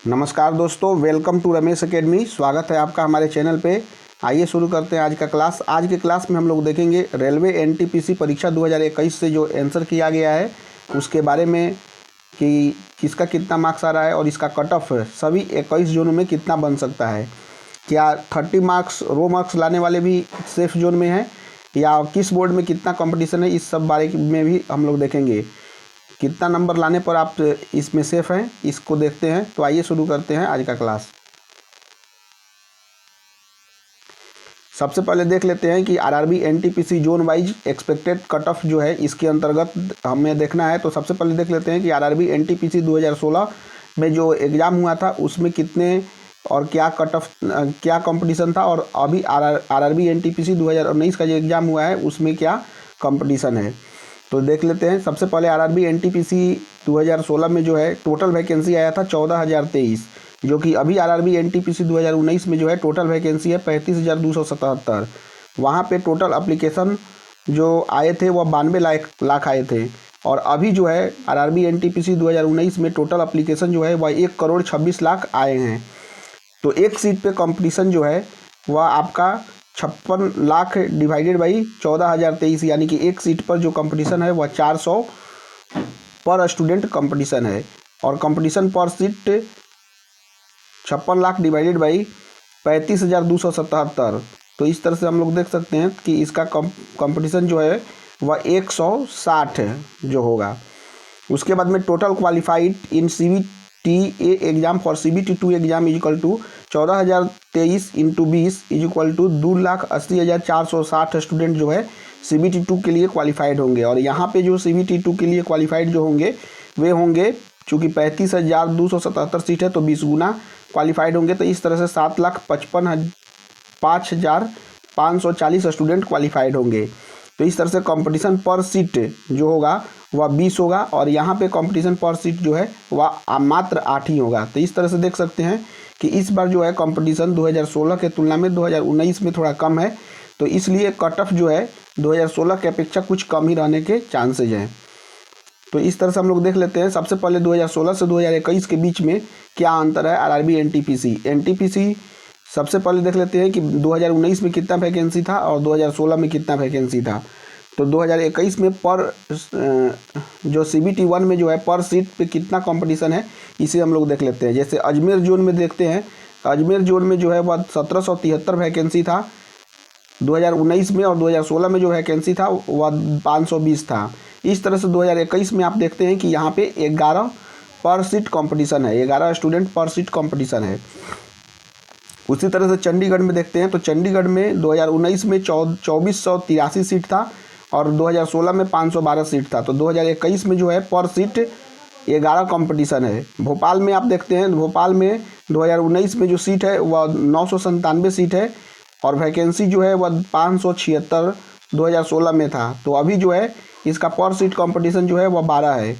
नमस्कार दोस्तों, welcome to Ramesh academy. स्वागत है आपका हमारे चैनल पे। आइए शुरू करते हैं आज का क्लास। आज के क्लास में हम लोग देखेंगे रेलवे एनटीपीसी परीक्षा 2021 से जो आंसर किया गया है उसके बारे में कि किसका कितना मार्क्स आ रहा है और इसका कट ऑफ सभी 21 जोन में कितना बन सकता है। क्या 30 मार्क्स रो मार्क्स लाने वाले भी सेफ जोन में हैं या किस बोर्ड में कितना कंपटीशन है, इस सब बारे में भी हम लोग देखेंगे। कितना नंबर लाने पर आप इसमें सेफ हैं, इसको देखते हैं। तो आइए शुरू करते हैं आज का क्लास। सबसे पहले देख लेते हैं कि RRB NTPC zone wise expected cut off जो है इसके अंतर्गत हमें देखना है। तो सबसे पहले देख लेते हैं कि आरआरबी एनटीपीसी 2016 में जो एग्ज़ाम हुआ था उसमें कितने और क्या कट ऑफ क्या कंपटीशन था, और अभी आरआरबी एनटीपीसी 2019 का जो एग्ज़ाम हुआ है उसमें क्या कंपटीशन है। तो देख लेते हैं। सबसे पहले आरआरबी एनटीपीसी 2016 में जो है टोटल वैकेंसी आया था 14,023, जो कि अभी आरआरबी एनटीपीसी 2019 में जो है टोटल वैकेंसी है 35,277। वहाँ पे टोटल एप्लीकेशन जो आए थे वह 92 लाख आए थे, और अभी जो है आरआरबी एनटीपीसी 2019 में टोटल एप्लीकेशन जो है वह 1,26,00,000 आए हैं। तो एक सीट पे कंपटीशन जो है वह आपका 56 लाख डिवाइडेड बाई 14,023, यानी कि एक सीट पर जो कंपटीशन है वह 400 पर स्टूडेंट कंपटीशन है, और कंपटीशन पर सीट 56 लाख डिवाइडेड बाई 35,277। तो इस तरह से हम लोग देख सकते हैं कि इसका कंपटीशन जो है वह 160 जो होगा। उसके बाद में total qualified in CBTA exam for CBT 2 exam is equal to 14,023 into 20 is equal to 2,80,460 student जो है CBT 2 के लिए क्वालिफाइड होंगे। और यहाँ पे जो CBT 2 के लिए क्वालिफाइड जो होंगे वे होंगे, चूँकि 35,277 सीट है तो 20 गुना क्वालिफाइड होंगे। तो इस तरह से 7,55,540 स्टूडेंट क्वालिफाइड होंगे। तो इस तरह से कंपटीशन पर सीट जो होगा वह 20 होगा, और यहाँ पे कंपटीशन पर सीट जो है वह मात्र 8 ही होगा। तो इस तरह से देख सकते हैं कि इस बार जो है कंपटीशन 2016 के तुलना में 2019 में थोड़ा कम है, तो इसलिए कट ऑफ जो है 2016 के अपेक्षा कुछ कम ही रहने के चांसेज हैं। तो इस तरह से हम लोग देख लेते हैं। सबसे पहले 2016 से 2021 के बीच में क्या अंतर है आरआरबी एनटीपीसी सबसे पहले देख लेते हैं कि 2019 में कितना वैकेंसी था और 2016 में कितना वैकेंसी था। तो 2021 में पर जो CBT 1 में जो है पर सीट पे कितना कंपटीशन है इसे हम लोग देख लेते हैं। जैसे अजमेर जोन में देखते हैं, अजमेर जोन में जो है वह 1773 वैकेंसी था 2019 में, और 2016 में जो वैकेंसी था वह 520 था। इस तरह से 2021 में आप देखते हैं कि यहाँ पे 11 पर सीट कंपटीशन है, 11 स्टूडेंट पर सीट कंपटीशन है। उसी तरह से चंडीगढ़ में देखते हैं, तो चंडीगढ़ में 2019 में 2483 सीट था और 2016 में 512 सीट था। तो 2021 में जो है पर सीट 11 कंपटीशन है। भोपाल में आप देखते हैं, भोपाल में 2019 में जो सीट है वह 997 सीट है, और वैकेंसी जो है वह 576 2016 में था। तो अभी जो है इसका पर सीट कंपटीशन जो है वह 12 है।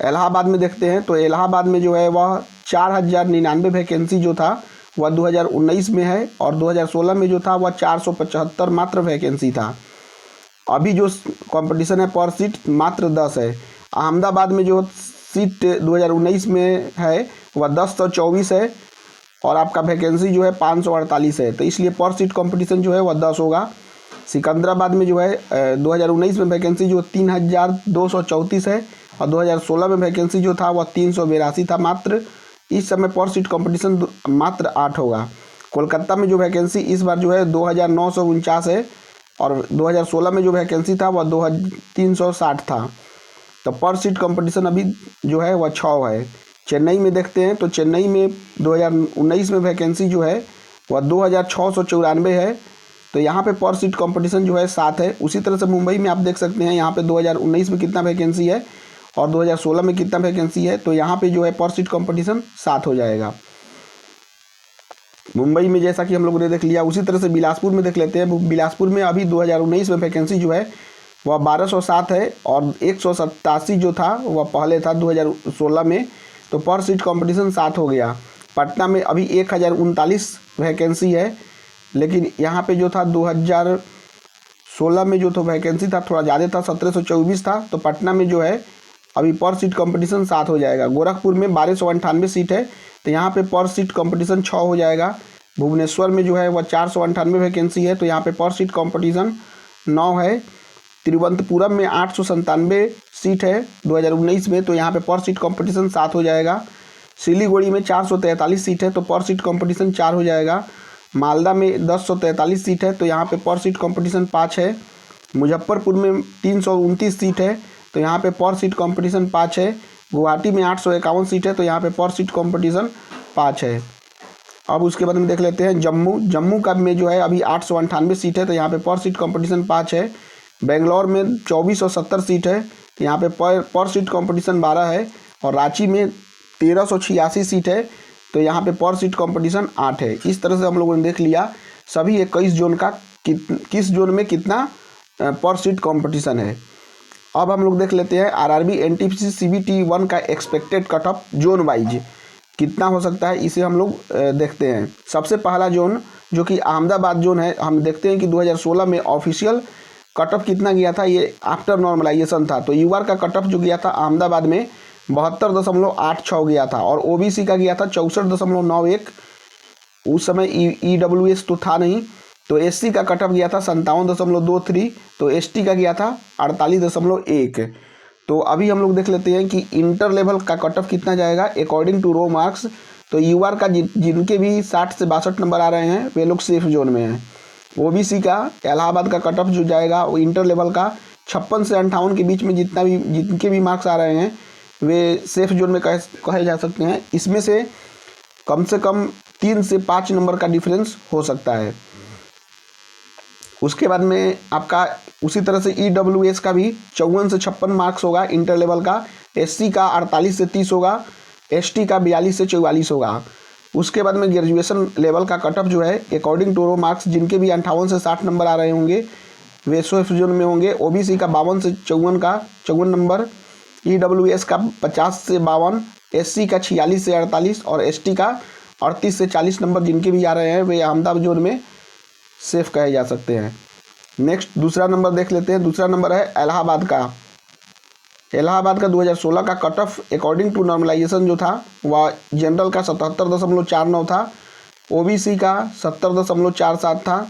इलाहाबाद में देखते हैं, तो इलाहाबाद में जो है वह 4,099 वैकेंसी जो था वह 2019 में है, और 2016 में जो था वह 475 मात्र वैकेंसी था। अभी जो कंपटीशन है पर सीट मात्र 10 है। अहमदाबाद में जो सीट 2019 में है वह 1024 है, और आपका वैकेंसी जो है 548 है। तो इसलिए पर सीट कंपटीशन जो है वह 10 होगा। सिकंदराबाद में जो है 2019 में वैकेंसी जो 3,234 है, और 2016 में वैकेंसी जो था वह 382 था मात्र। इस समय पर सीट कंपटीशन मात्र 8 होगा। कोलकाता में जो वैकेंसी इस बार जो है 2,949 है, और 2016 में जो वैकेंसी था वह 2,360 था। तो पर सीट कंपटीशन अभी जो है वह 6 है। चेन्नई में देखते हैं, तो चेन्नई में 2019 में वैकेंसी जो है वह 2,694 है। तो यहाँ पे पर सीट कंपटीशन जो है 7 है। उसी तरह से मुंबई में आप देख सकते हैं, यहाँ पे 2019 में कितना वैकेंसी है और 2016 में कितना वैकेंसी है। तो यहाँ पे जो है पर सीट कंपटीशन 7 हो जाएगा मुंबई में, जैसा कि हम लोगों ने देख लिया। उसी तरह से बिलासपुर में देख लेते हैं। बिलासपुर में अभी 2019 में वैकेंसी जो है वह 1207 है, और 187 जो था वह पहले था 2016 में। तो पर सीट कंपटीशन 7 हो गया। पटना में अभी 1,039 वैकेंसी है, लेकिन यहाँ पे जो था 2016 में जो तो वैकेंसी था थोड़ा ज़्यादा था, 1724 था। तो पटना में जो है अभी पर सीट कंपटीशन 7 हो जाएगा। गोरखपुर में 1298 सीट है तो यहाँ पे पर सीट कंपटीशन 6 हो जाएगा। भुवनेश्वर में जो है वह 498 वैकेंसी है तो यहाँ पे पर सीट कंपटीशन 9 है। तिरुवनंतपुरम में 897 सीट है 2019 में तो यहाँ पे पर सीट कंपटीशन 7 हो जाएगा। सिलीगुड़ी में 443 सीट है तो पर सीट कंपटीशन 4 हो जाएगा। मालदा में 1043 सीट है तो यहाँ पे पर सीट कंपटीशन 5 है। मुजफ्फरपुर में 329 सीट है तो यहाँ पे पर सीट कंपटीशन 5 है। गुवाहाटी में 851 सीट है तो यहाँ पे पर सीट कंपटीशन 5 है। अब उसके बाद में देख लेते हैं जम्मू का में जो है अभी 898 सीट है तो यहाँ पे पर सीट कंपटीशन 5 है। बेंगलोर में 2470 सीट है तो यहाँ पे पर सीट कंपटीशन 12 है। और रांची में 1386 सीट है तो यहाँ पे पर सीट कंपटीशन 8 है। इस तरह से हम लोगों ने देख लिया सभी 21 जोन का किस जोन में कितना पर सीट कंपटीशन है। अब हम लोग देख लेते हैं आरआरबी एनटीपीसी सीबीटी 1 का expected cut off zone wise कितना हो सकता है, इसे हम लोग देखते हैं। सबसे पहला जोन जो कि अहमदाबाद जोन है, हम देखते हैं कि 2016 में ऑफिशियल कट ऑफ कितना गया था, ये आफ्टर नॉर्मलाइजेशन था। तो यूआर का कट ऑफ जो गया था अहमदाबाद में 72.86 गया था और ओबीसी का गया था 64.91। उस समय ईडब्ल्यूएस तो था नहीं। तो एससी का कट ऑफ गया था 57.23 तो एसटी का गया था 48.1। तो अभी हम लोग देख लेते हैं कि इंटर लेवल का कट ऑफ कितना जाएगा अकॉर्डिंग टू रो मार्क्स। तो यूआर का जिनके भी 60 से 62 नंबर आ रहे हैं वे लोग सेफ जोन में हैं। ओबीसी का इलाहाबाद का कट ऑफ जो जाएगा वो इंटर लेवल का 56 से 58 के बीच में जिनके भी मार्क्स आ रहे हैं वे सेफ जोन में कहे जा सकते हैं। इसमें से कम 3 से 5 नंबर का डिफरेंस हो सकता है। उसके बाद में आपका उसी तरह से ईडब्ल्यूएस का भी 54 से 56 मार्क्स होगा इंटर लेवल का। एससी का 48 से 30 होगा। एसटी का 42 से 44 होगा। उसके बाद में ग्रेजुएशन लेवल का कट ऑफ जो है अकॉर्डिंग टू रो मार्क्स जिनके भी 58 से 60 नंबर आ रहे होंगे वे सेफ जोन में होंगे। ओबीसी का 52 से 54 नंबर। ईडब्ल्यूएस का 50 से 52, एससी का 46 से 48 और एसटी का 38 से 40 नंबर जिनके भी आ रहे हैं वे अहमदाबाद जोन में सेफ कहे जा सकते हैं। नेक्स्ट दूसरा नंबर देख लेते हैं। दूसरा नंबर है इलाहाबाद का। इलाहाबाद का 2016 का cut off according to normalisation जो था वह जनरल का 77.49 था। ओबीसी का 70.47 था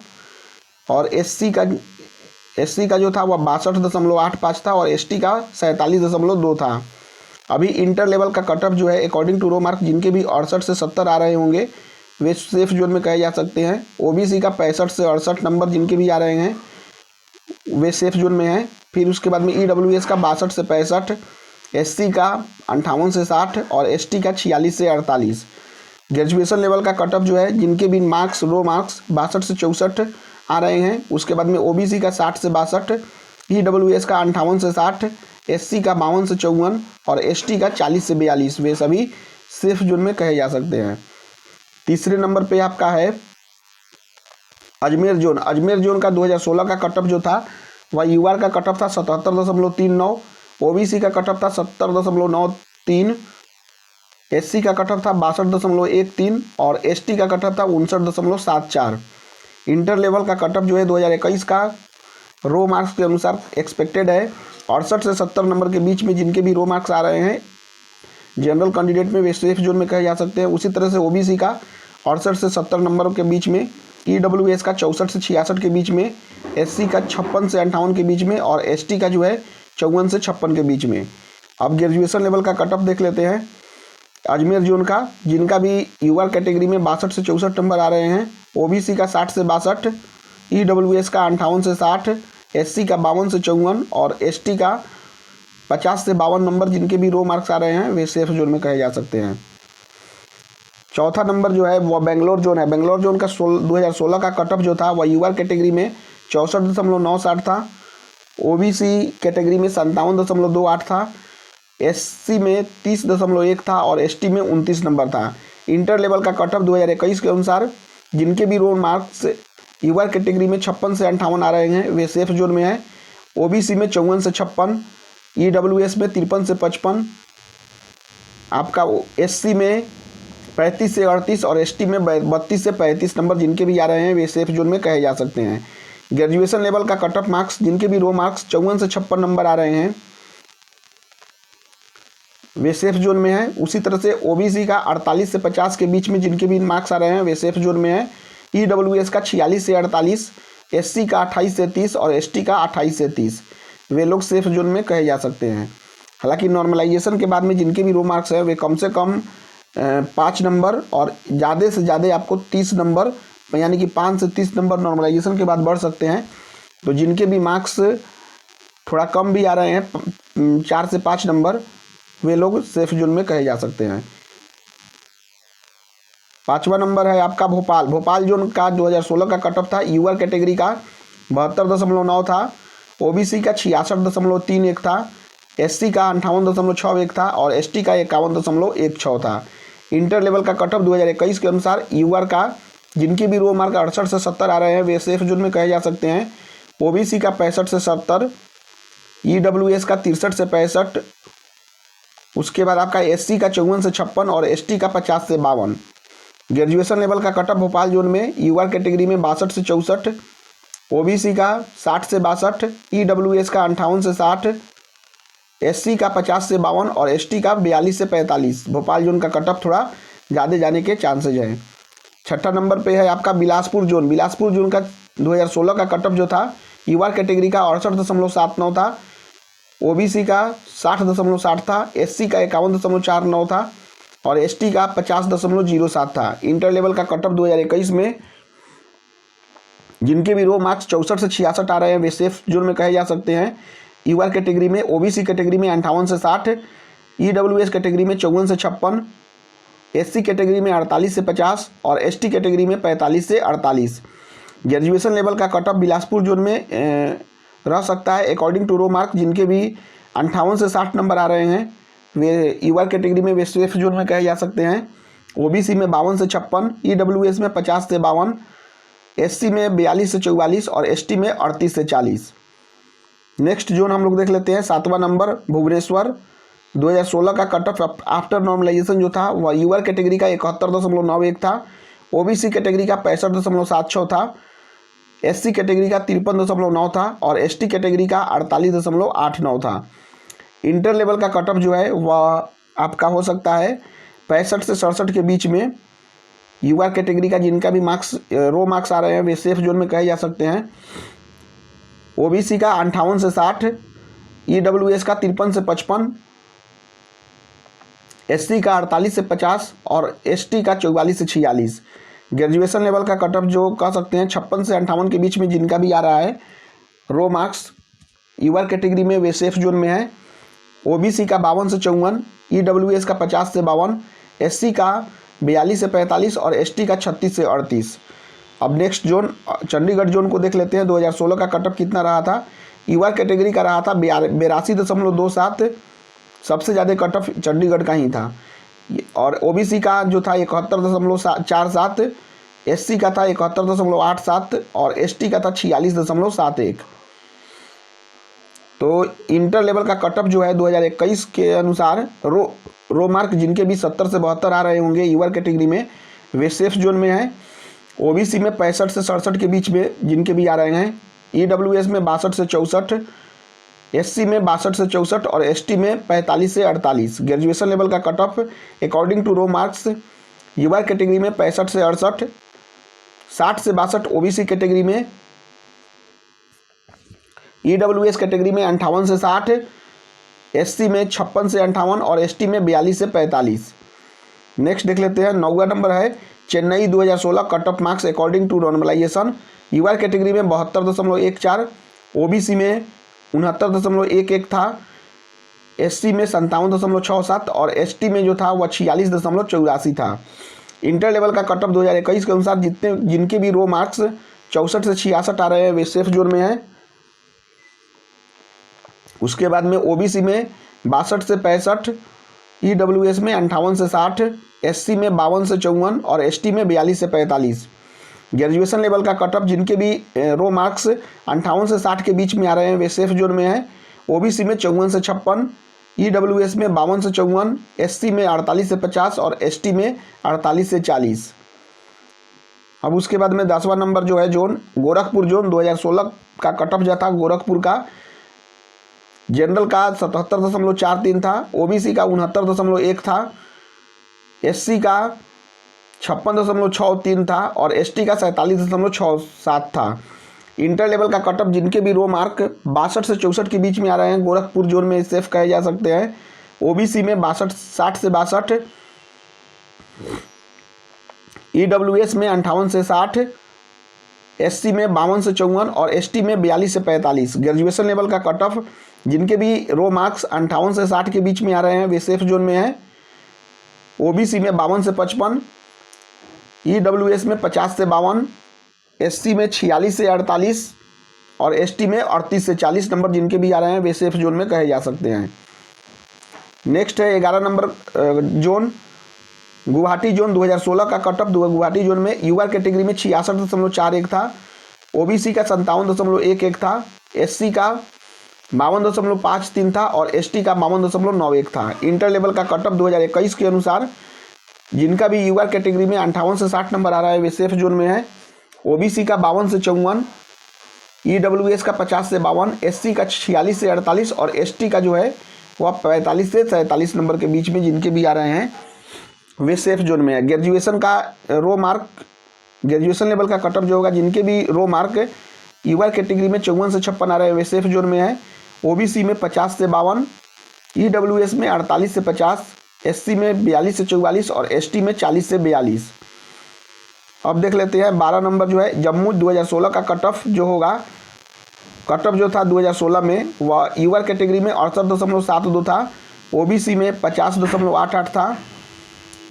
और एससी का जो था वह 62.85 था और एसटी का 47.2 था। अभी इंटर लेवल का कट ऑफ जो है अकॉर्डिंग टू रो मार्क जिनके भी 68 से 70 आ रहे होंगे वे सेफ जोन में कहे जा सकते हैं। ओबीसी का 65 से 68 नंबर जिनके भी आ रहे हैं वे सेफ जोन में हैं। फिर उसके बाद में ईडब्ल्यूएस का 62 से 65, एससी का 58 से 60 और एसटी का 46 से 48। ग्रेजुएशन लेवल का कट ऑफ जो है जिनके भी मार्क्स रो मार्क्स 62 से 64 आ रहे हैं। उसके बाद में ओबीसी का 60 से 62, ईडब्ल्यूएस का 58 से 60, एससी का 52 से 54 और एसटी का 40 से 42 वे सभी सेफ जोन में कहे जा सकते हैं। तीसरे नंबर पे आपका है अजमेर जोन। अजमेर जोन का 2016 का कट ऑफ जो था वह यूआर का कट ऑफ था 77.39, ओबीसी का कट ऑफ था 70.93, एससी का कट ऑफ था 62.13 और एसटी का कट ऑफ था 59.74। इंटर लेवल का कट ऑफ जो है 2021 का रो मार्क्स के अनुसार एक्सपेक्टेड है 68 से 70 नंबर के बीच में जिनके भी रो मार्क्स आ रहे हैं जनरल कैंडिडेट में वे सेफ जोन में कहे जा सकते हैं। उसी तरह से ओबीसी का 68 से 70 नंबर के बीच में, ईडब्ल्यूएस का 64 से 66 के बीच में, एससी का 56 से 58 के बीच में और एसटी का जो है 54 से 56 के बीच में। अब ग्रेजुएशन लेवल का कट ऑफ देख लेते हैं अजमेर जोन का जिनका भी यूआर कैटेगरी में 62 से 64 नंबर आ रहे हैं। ओबीसी का 60 से 62, ईडब्ल्यूएस का 58 से 60, एससी का 52 से 54 और एसटी का 50 से 52 नंबर जिनके भी रो मार्क्स आ रहे हैं वे सेफ जोन में कहे जा सकते हैं। चौथा नंबर जो है वह बेंगलोर जोन है। बेंगलोर जोन का 2016 का कट ऑफ जो था वह यूआर कैटेगरी में 64.97 था, ओबीसी कैटेगरी में 57.28 था, एससी में 30.1 था और एसटी में 29 नंबर था। इंटर लेवल का कट ऑफ 2021 के अनुसार जिनके भी रो मार्क्स यूआर कैटेगरी में 56 से 58 आ रहे हैं वे सेफ जोन में है। ओबीसी में 54 से 56, ईडब्ल्यूएस में 53 से 55, आपका एससी में 35 से 38 और एसटी में 32 से 35 नंबर जिनके भी आ रहे हैं वे सेफ जोन में कहे जा सकते हैं। ग्रेजुएशन लेवल का कट ऑफ मार्क्स जिनके भी रो मार्क्स 54 से 56 नंबर आ रहे हैं वे सेफ जोन में है। उसी तरह से ओबीसी का 48 से 50 के बीच में जिनके भी मार्क्स आ रहे हैं वे सेफ जोन में है। ईडब्ल्यूएस का 46 से 48, एससी का 28 से 30 और एसटी का 28 से 30 वे लोग सेफ जोन में कहे जा सकते हैं। हालांकि नॉर्मलाइजेशन के बाद में जिनके भी रो मार्क्स हैं वे कम से कम 5 नंबर और ज़्यादा से ज़्यादा आपको 30 नंबर यानी कि 5 से 30 नंबर नॉर्मलाइजेशन के बाद बढ़ सकते हैं। तो जिनके भी मार्क्स थोड़ा कम भी आ रहे हैं 4 से 5 नंबर वे लोग सेफ जोन में कहे जा सकते हैं। 5वां नंबर है आपका भोपाल। भोपाल जोन का 2016 का कट ऑफ था। यूआर कैटेगरी का 72.9 था, ओबीसी का 66.31 था, एससी का 58.61 था और एसटी का 51.16 था। इंटर लेवल का कट ऑफ 2021 के अनुसार यूआर का जिनके भी रो मार्क 68 से 70 आ रहे हैं वे सेफ जोन में कहे जा सकते हैं। ओबीसी का 65 से 70, ईडब्ल्यूएस का 63 से 65, उसके बाद आपका एससी का 54 से 56 और एसटी का 50 से 52। ग्रेजुएशन लेवल का कट ऑफ भोपाल जोन में यूआर कैटेगरी में 62 से 64, ओबीसी का 60 से 62, ईडब्ल्यूएस का 58 से 60, एससी का 50 से 52 और एसटी का 42 से 45। भोपाल जोन का कट ऑफ थोड़ा ज़्यादा जाने के चांसेज हैं। 6ठा नंबर पे है आपका बिलासपुर जोन। बिलासपुर जोन का 2016 का कट ऑफ जो था यूआर कैटेगरी का 68.79 था, ओबीसी का 60.60 था, एससी का 51.49 था और एसटी का 50.07 था। इंटर लेवल का कट ऑफ 2021 में जिनके भी रो मार्क्स 64 से 66 आ रहे हैं वे सेफ जोन में कहे जा सकते हैं। यूआर कैटेगरी में, ओबीसी कैटेगरी में 58 से 60, ईडब्ल्यूएस कैटेगरी में 54 से 56, एससी कैटेगरी में 48 से 50 और एसटी कैटेगरी में 45 से 48। ग्रेजुएशन लेवल का कट ऑफ बिलासपुर जोन में रह सकता है अकॉर्डिंग टू रो मार्क। जिनके भी 58 से 60 नंबर आ रहे हैं वे यूआर कैटेगरी में वे सेफ जोन में कहे जा सकते हैं। ओबीसी में 52 से 56, ईडब्ल्यूएस में 50 से 52, एससी में 42 से 44 और एसटी में 38 से 40। नेक्स्ट जोन हम लोग देख लेते हैं। 7वां नंबर भुवनेश्वर। 2016 का कट ऑफ आफ्टर नॉर्मलाइजेशन जो था वह यूआर कैटेगरी का 71.91 था, ओबीसी कैटेगरी का 65.76 था, एससी कैटेगरी का 53.9 था और एसटी कैटेगरी का 48.89 था। इंटर लेवल का कट ऑफ जो है वह आपका हो सकता है 65 से 67 के बीच में। यूआर कैटेगरी का जिनका भी मार्क्स रो मार्क्स आ रहे हैं वे सेफ जोन में कहे जा सकते हैं। ओबीसी का 58 से 60, ईडब्ल्यूएस का 53 से 55, एससी का 48 से 50 और एसटी का 44 से 46। ग्रेजुएशन लेवल का कट ऑफ जो कह सकते हैं 56 से 58 के बीच में जिनका भी आ रहा है रो मार्क्स यूआर कैटेगरी में वे सेफ जोन में है। ओबीसी का 52 से 54, ईडब्ल्यूएस का 50 से 52, एससी का 42 से 45 और एसटी का 36 से 38। अब नेक्स्ट जोन चंडीगढ़ जोन को देख लेते हैं। 2016 का कट ऑफ कितना रहा था। यूआर कैटेगरी का रहा था 82.27, सबसे ज़्यादा कट ऑफ चंडीगढ़ का ही था। और ओबीसी का जो था 71.47, एससी का था 71.87 और एसटी का था 46.71। तो इंटर लेवल का कट ऑफ जो है 2021 के अनुसार रो मार्क जिनके भी 70 से 72 आ रहे होंगे यूआर कैटेगरी में वे सेफ जोन में है। ओबीसी में 65 से 67 के बीच में जिनके भी आ रहे हैं, ईडब्ल्यूएस में 62 से 64, एससी में 62 से 64 और एसटी में 45 से 48। ग्रेजुएशन लेवल का cut off according to raw marks UR category में 65 से 68, 60 से 62 ओबीसी कैटेगरी में, ईडब्ल्यूएस कैटेगरी में 58 से 60, एससी में 56 से 58 और एसटी में 42 से 45। नेक्स्ट देख लेते हैं। 9वां नंबर है Chennai. 2016 cut off marks according to normalisation. UR category में 72.14, ओबीसी में 69.11 था, एससी में 57.67 और एसटी में जो था वह 46.84 था। इंटर लेवल का कट ऑफ 2021 के अनुसार जिनके भी रो मार्क्स 64 से 66 आ रहे हैं वे सेफ जोन में हैं। उसके बाद में ओबीसी में 62 से 65, ईडब्ल्यूएस में 58 से 60, एससी में 52 से 54 और एसटी में 42 से 45। ग्रेजुएशन लेवल का कट ऑफ जिनके भी रो मार्क्स 58 से 60 के बीच में आ रहे हैं वे सेफ जोन में हैं। ओबीसी में 54 से 56, ईडब्ल्यूएस में 52 से 54, एससी में 48 से 50 और एसटी में 48 से 40। अब उसके बाद में 10वां नंबर जो है जोन गोरखपुर जोन। 2016 का कट ऑफ जो था गोरखपुर का जनरल का 77.43 था, ओबीसी का 69.1 था, एससी का 56.63 था और एसटी का 47.67 था। इंटर लेवल का कटअप जिनके भी रो मार्क 62 से 64 के बीच में आ रहे हैं, गोरखपुर जोन में सेफ कहे जा सकते हैं। ओबीसी में 60 से 62, ईडब्ल्यूएस में 58 से 60, एससी में 52 से 54 और एसटी में 42 से 45। ग्रेजुएशन लेवल का कट ऑफ जिनके भी रो मार्क्स 58 से 60 के बीच में आ रहे हैं वे सेफ जोन में हैं। ओबीसी में 52 से 55, ईडब्ल्यूएस में 50 से 52, एससी में 46 से 48 और एसटी में 38 से 40 नंबर जिनके भी आ रहे हैं वे सेफ जोन में कहे जा सकते हैं। नेक्स्ट है 11 नंबर जोन, गुवाहाटी जोन 2016 का कटअप। गुवाहाटी जोन में यूआर कैटेगरी में 66.41 था, ओबीसी का 57.11 था, एससी का 52.53 था और एसटी का 52.91 था। इंटर लेवल का कटअप 2021 के अनुसार जिनका भी यूआर कैटेगरी में 58 से 60 नंबर आ रहा है वे सेफ जोन में है। ओबीसी का 52 से 54, ईडब्ल्यूएस का 50 से 52, एससी का 46 से 48 और एसटी का जो है वह 45 से 47 नंबर के बीच में जिनके भी आ रहे हैं वे सेफ जोन में है। ग्रेजुएशन का रो मार्क, ग्रेजुएशन लेवल का कटअप जो होगा जिनके भी रो मार्क यूआर कैटेगरी में 54 से 56 आ रहे हैं वे सेफ जोन में है। ओबीसी में 50 से 52, ईडब्ल्यूएस में 48 से 50, एससी में 42 से 44 और एसटी में 40 से 42। अब देख लेते हैं 12 नंबर जो है जम्मू 2016 का कट ऑफ जो होगा, कट ऑफ जो था 2016 में वह यूआर कैटेगरी में 68.72 था, ओबीसी में 50.88 था,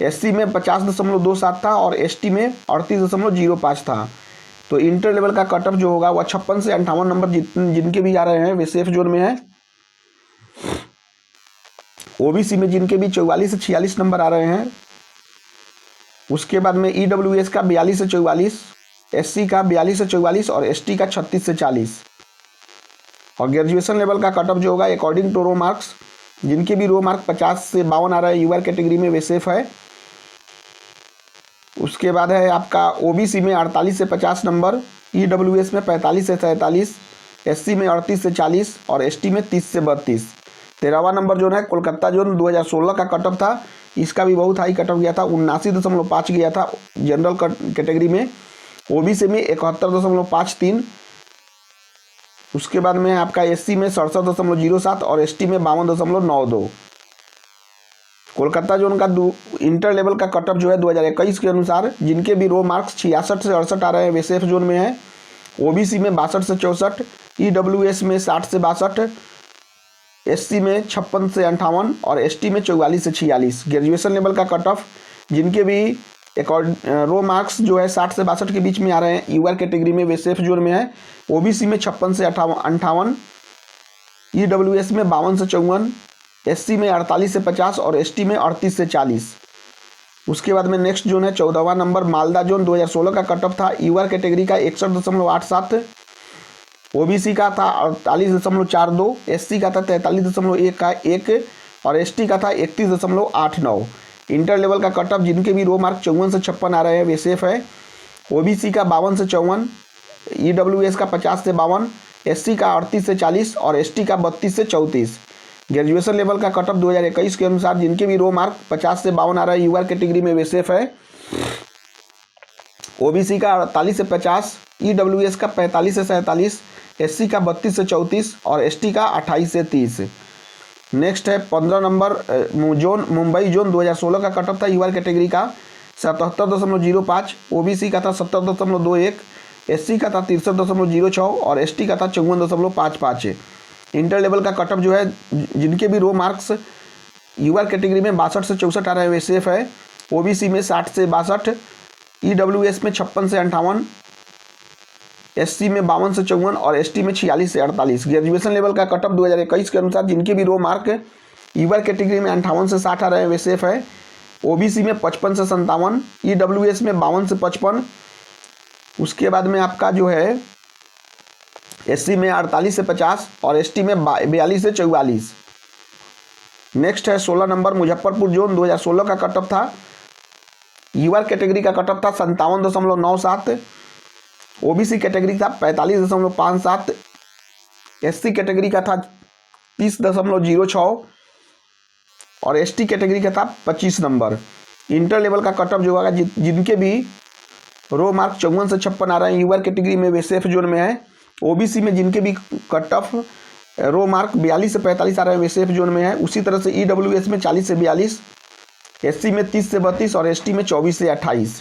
एससी में 50.27 था और एसटी में 38.05 था। तो इंटर लेवल का कट ऑफ जो होगा वह 56 से 58 नंबर जिनके भी आ रहे हैं वे सेफ जोन में है। ओबीसी में जिनके भी 44 से 46 नंबर आ रहे हैं, उसके बाद में ईडब्ल्यूएस का 42 से 44, एससी का 42 से 44 और एसटी का 36 से 40। और ग्रेजुएशन लेवल का कट ऑफ जो होगा अकॉर्डिंग टू रो मार्क्स जिनके भी रो मार्क 50 से 52 आ रहा है यूआर कैटेगरी में वे सेफ है। उसके बाद है आपका ओबीसी में 48 से 50 नंबर, ईडब्ल्यूएस में 45 से 47, एससी में 38 से 40 और एसटी में 30 से 32। 13वां नंबर जो है कोलकाता जोन 2016 का कट ऑफ था, इसका भी बहुत हाई कट ऑफ गया था, 79.5 गया था जनरल कैटेगरी में। ओबीसी में 71.53, उसके बाद में आपका एससी में 67.07 और एसटी में 52.92। कोलकाता जोन का इंटर लेवल का कट ऑफ जो है 2021 के अनुसार जिनके भी रो मार्क्स 66 से 68 आ रहे हैं वे सेफ जोन में है। ओबीसी में 62 से 64, ईडब्ल्यूएस में 60 से 62, एससी में 56 से 58 और एसटी में 44 से 46। ग्रेजुएशन लेवल का कट ऑफ जिनके भी रो मार्क्स जो है 60 से 62 के बीच में आ रहे हैं यूआर कैटेगरी में वे सेफ जोन में है। ओबीसी में 56 से 58, ईडब्ल्यूएस में 52 से 54, एससी में 48 से 50 और एसटी में 38 से 40। उसके बाद में नेक्स्ट जोन है 14वां नंबर मालदा जोन 2016 का कट ऑफ था, यूआर कैटेगरी का 61.87, ओबीसी का था 48.42, एससी का था 43.1 और एसटी का था 31.89। इंटर लेवल का कट ऑफ जिनके भी रो मार्क 54 से 56 आ रहे हैं वे सेफ है। ओबीसी का 52 से 54, ईडब्ल्यूएस का 50 से 52, एससी का 38 से 40 और एसटी का 32 से 34। ग्रेजुएशन लेवल का कट ऑफ 2021 के अनुसार जिनके भी रो मार्क 50 से 52 आ रहा है यूआर कैटेगरी में वे सेफ है। ओबीसी का 48 से 50, ईडब्ल्यूएस का 45 से 47, एससी का 32 से 34 और एसटी का 28 से 30। नेक्स्ट है 15 नंबर जोन मुंबई जोन 2016 का कट ऑफ था यूआर कैटेगरी का 77.05, ओबीसी का था 70.21, एससी का था 63.06 और एसटी का था 54.55। इंटर लेवल का कट ऑफ जो है जिनके भी रो मार्क्स यूआर कैटेगरी में 62 से 64 आ रहे हैं वे सेफ है। ओबीसी में 60 से 62, ईडब्ल्यूएस में 56 से 58, एससी में 52 से 54 और एसटी में 46 से 48। ग्रेजुएशन लेवल का कट ऑफ 2021 के अनुसार जिनके भी रो मार्क यूआर कैटेगरी में 58 से 60 आ रहे हैं वे सेफ है। ओबीसी में 55 से 57, ईडब्ल्यूएस में 52 से 55, उसके बाद में आपका जो है एससी में 48 से 50 और एसटी में 42 से 44। नेक्स्ट है 16 नंबर मुजफ्फरपुर जोन 2016 का कट ऑफ था, यूआर कैटेगरी का कट ऑफ था 57.97, ओबीसी कैटेगरी था 45.57, एससी कैटेगरी का था 30.06 और एसटी कैटेगरी का था 25 नंबर। इंटर लेवल का कट ऑफ जो होगा जिनके भी रो मार्क 54 से 56 आ रहे हैं यूआर कैटेगरी में वे सेफ जोन में है। ओबीसी में जिनके भी कट ऑफ रो मार्क 42 से 45 आ रहे हैं वे सेफ जोन में है। उसी तरह से ईडब्ल्यूएस में 40 से 42, एससी में 30 से 32 और एसटी में 24 से 28।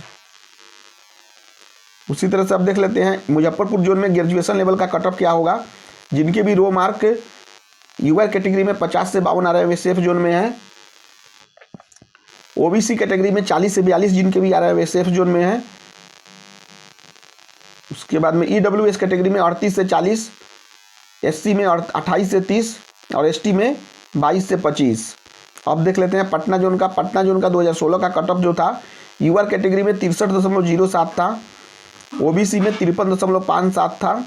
उसी तरह से अब देख लेते हैं मुजफ्फरपुर जोन में ग्रेजुएशन लेवल का कट ऑफ क्या होगा। जिनके भी रो मार्क यूआर कैटेगरी में 50 से 52 आ रहे हैं वे सेफ जोन में है। ओबीसी कैटेगरी में 40 से 42 जिनके भी आ रहे हैं वे सेफ जोन में है। उसके बाद में ईडब्ल्यूएस कैटेगरी में 38 से 40, एससी में 28 से 30 और एसटी में 22 से 25। अब देख लेते हैं पटना जोन का। पटना जोन का 2016 का कट ऑफ जो था यूआर कैटेगरी में 63.07 था, ओबीसी में 53.57 था।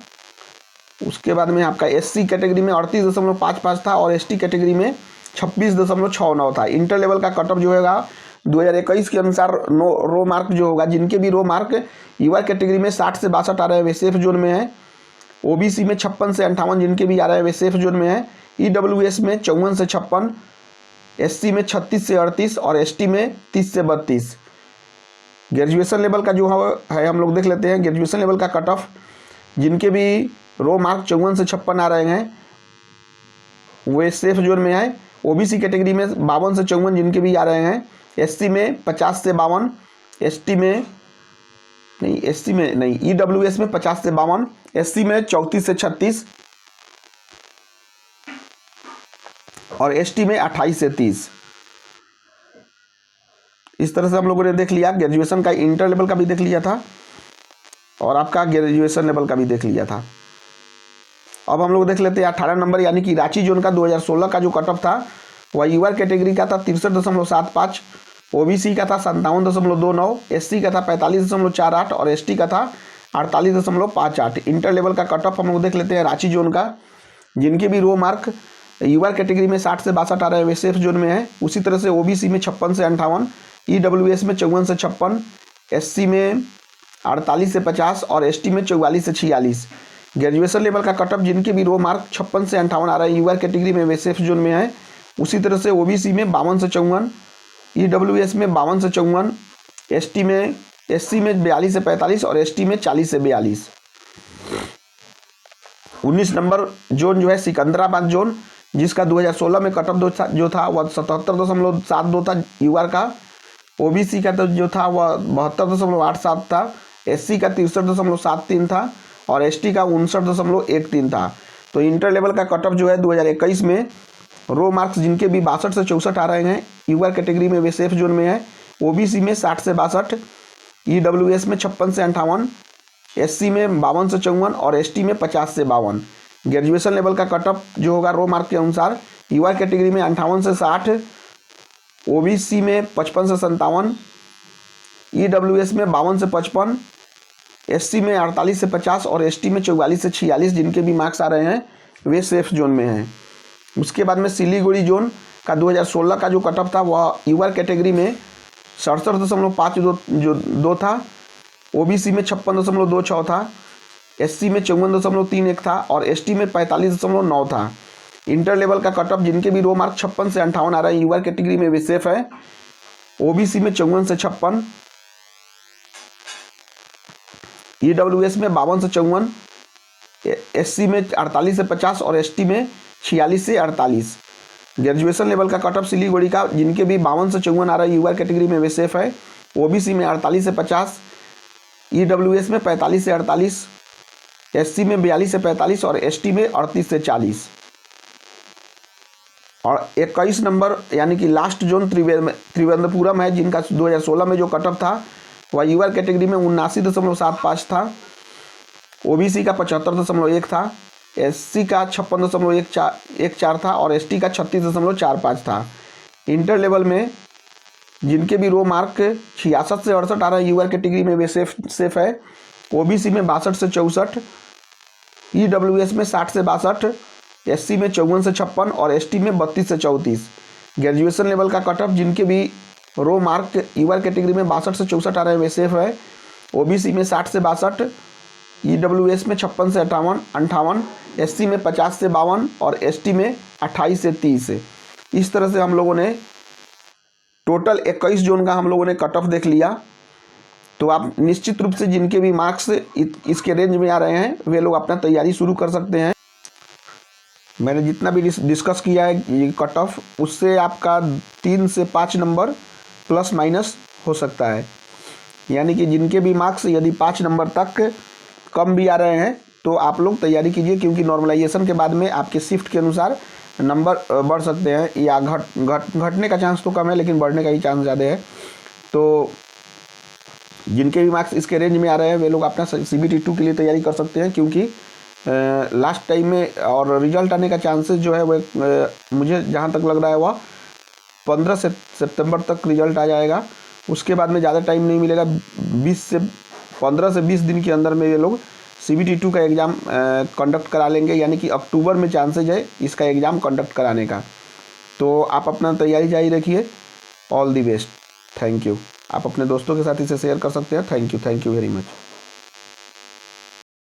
उसके बाद में आपका एससी कैटेगरी में 38.55 था और एसटी कैटेगरी में 26.69 था। इंटर लेवल का कट ऑफ जो होगा 2021 के अनुसार रो मार्क जो होगा जिनके भी रो मार्क यूआर कैटेगरी में 60 से 62 आ रहे हैं वे सेफ जोन में है। ओबीसी में 56 से 58 जिनके भी आ रहे हैं वे सेफ जोन में है। ईडब्ल्यूएस में 54 से 56, एससी में 36 से 38 और एसटी में 30 से 32। ग्रेजुएशन लेवल का जो है हम लोग देख लेते हैं। ग्रेजुएशन लेवल का कट ऑफ जिनके भी रो मार्क 54 से 56 आ रहे हैं वे सेफ जोन में है। ओबीसी कैटेगरी में 52 से 54 जिनके भी आ रहे हैं। एससी में 50 से 52, एसटी में नहीं, एससी में नहीं, ईडब्ल्यूएस में 50 से 52, एससी में 34 से 36 और एसटी में 28 से 30। इस तरह से हम लोगों ने देख लिया ग्रेजुएशन का। इंटर लेवल का भी देख लिया था और आपका ग्रेजुएशन लेवल का भी देख लिया था। अब हम लोग देख लेते हैं 18 नंबर यानी कि रांची जोन का 2016 का जो कट ऑफ था वह यूआर कैटेगरी का था 63.75, ओबीसी का था 57.29, एससी का था 45.48 और एसटी का था 48.58। इंटर लेवल का कट ऑफ हम लोग देख लेते हैं रांची जोन का। जिनके भी रो मार्क यूआर कैटेगरी में 60 से 62 आ रहे हैं वे सेफ जोन में है। उसी तरह से ओबीसी में 56 से 58, ईडब्ल्यूएस में 54 से 56, एससी में 48 से 50 और एसटी में 44 से 46। ग्रेजुएशन लेवल का कट ऑफ जिनके भी रो मार्क 56 से 58 आ रहा है यूआर कैटेगरी में वे सेफ जोन में है। उसी तरह से ओबीसी में 52 से 54, ईडब्ल्यूएस में 52 से 54, एससी में 42 से 45 और एसटी में 40 से 42। 19 नंबर जोन जो है सिकंदराबाद जोन जिसका 2016 में कट ऑफ जो था वह 77.72 था यूआर का। ओबीसी का तो जो था वह 72.87 था, एससी का 63.73 था और एसटी का 59.13 था। तो इंटर लेवल का कट ऑफ जो है 2021 में रो मार्क्स जिनके भी 62 से 64 आ रहे हैं यूआर कैटेगरी में वे सेफ जोन में है। ओबीसी में 60 से 62, ईडब्ल्यूएस में 56 से 58, एससी में 52 से 54 और एसटी में 50 से 52। ग्रेजुएशन लेवल का कट ऑफ जो होगा रो मार्क के अनुसार यूआर कैटेगरी में 58 से 60, ओबीसी में 55 से 57, ईडब्ल्यूएस में 52 से 55, एससी में 48 से 50 और एसटी में 44 से 46 जिनके भी मार्क्स आ रहे हैं वे सेफ जोन में हैं। उसके बाद में सिलीगुड़ी जोन का 2016 का जो कट ऑफ था वह यूआर कैटेगरी में 67.52 था, ओबीसी में 56.26 था, एससी में 54.31 था और एसटी में 45.9 था। इंटर लेवल का कट ऑफ जिनके भी रो मार्क 56 से 58 आ रहा है यूआर कैटेगरी में वे सेफ है। ओबीसी में 54 से 56, ईडब्ल्यूएस में 52 से 54, एससी में 48 से 50 और एसटी में 46 से 48। ग्रेजुएशन लेवल का कट ऑफ सिलीगुड़ी का जिनके भी 52 से 54 आ रहा है यूआर कैटेगरी में वे सेफ है। ओबीसी में 48 से 50, ईडब्ल्यूएस में 45 से 48, एससी में 42 से 45 और एसटी में 38 से 40। और 21 नंबर यानी कि लास्ट जोन त्रिवेंद्रपुरम है जिनका 2016 में जो कट ऑफ था वह यूआर कैटेगरी में 79.75 था, ओबीसी का 75.1 था, एससी का 56.14 था और एसटी का 36.45 था। इंटर लेवल में जिनके भी रो मार्क 66 से 68 आ रहा है यूआर कैटेगरी में वे सेफ है। ओबीसी में 62 से 64, ईडब्ल्यूएस में 60 से 62, एससी में 54 से 56 और एसटी में 32 से 34। ग्रेजुएशन लेवल का कट ऑफ जिनके भी रो मार्क यूआर कैटेगरी में 62 से 64 आ रहे हैं वे सेफ है। ओबीसी में 60 से 62, EWS में 56 से 58, SC में 50 से 52 और ST में 28 से 30। इस तरह से हम लोगों ने टोटल 21 जोन का हम लोगों ने कट ऑफ देख लिया। तो आप निश्चित रूप से जिनके भी मार्क्स इसके रेंज में आ रहे हैं वे लोग अपना तैयारी शुरू कर सकते हैं। मैंने जितना भी डिस्कस किया है ये कट ऑफ, उससे आपका 3 से 5 नंबर प्लस माइनस हो सकता है। यानी कि जिनके भी मार्क्स यदि 5 नंबर तक कम भी आ रहे हैं तो आप लोग तैयारी कीजिए, क्योंकि नॉर्मलाइजेशन के बाद में आपके शिफ्ट के अनुसार नंबर बढ़ सकते हैं या घटने का चांस तो कम है, लेकिन बढ़ने का ही चांस ज़्यादा है। तो जिनके भी मार्क्स इसके रेंज में आ रहे हैं वे लोग अपना CBT 2 के लिए तैयारी कर सकते हैं, क्योंकि लास्ट टाइम में और रिजल्ट आने का चांसेस जो है वह मुझे जहाँ तक लग रहा है वह 15 सितंबर तक रिजल्ट आ जाएगा। उसके बाद में ज़्यादा टाइम नहीं मिलेगा। 15 से 20 दिन के अंदर में ये लोग CBT 2 का एग्ज़ाम कंडक्ट करा लेंगे, यानी कि अक्टूबर में चांसेज है इसका एग्ज़ाम कंडक्ट कराने का। तो आप अपना तैयारी जारी रखिए। All the best. Thank you. आप अपने दोस्तों के साथ इसे शेयर कर सकते हैं। Thank you very much.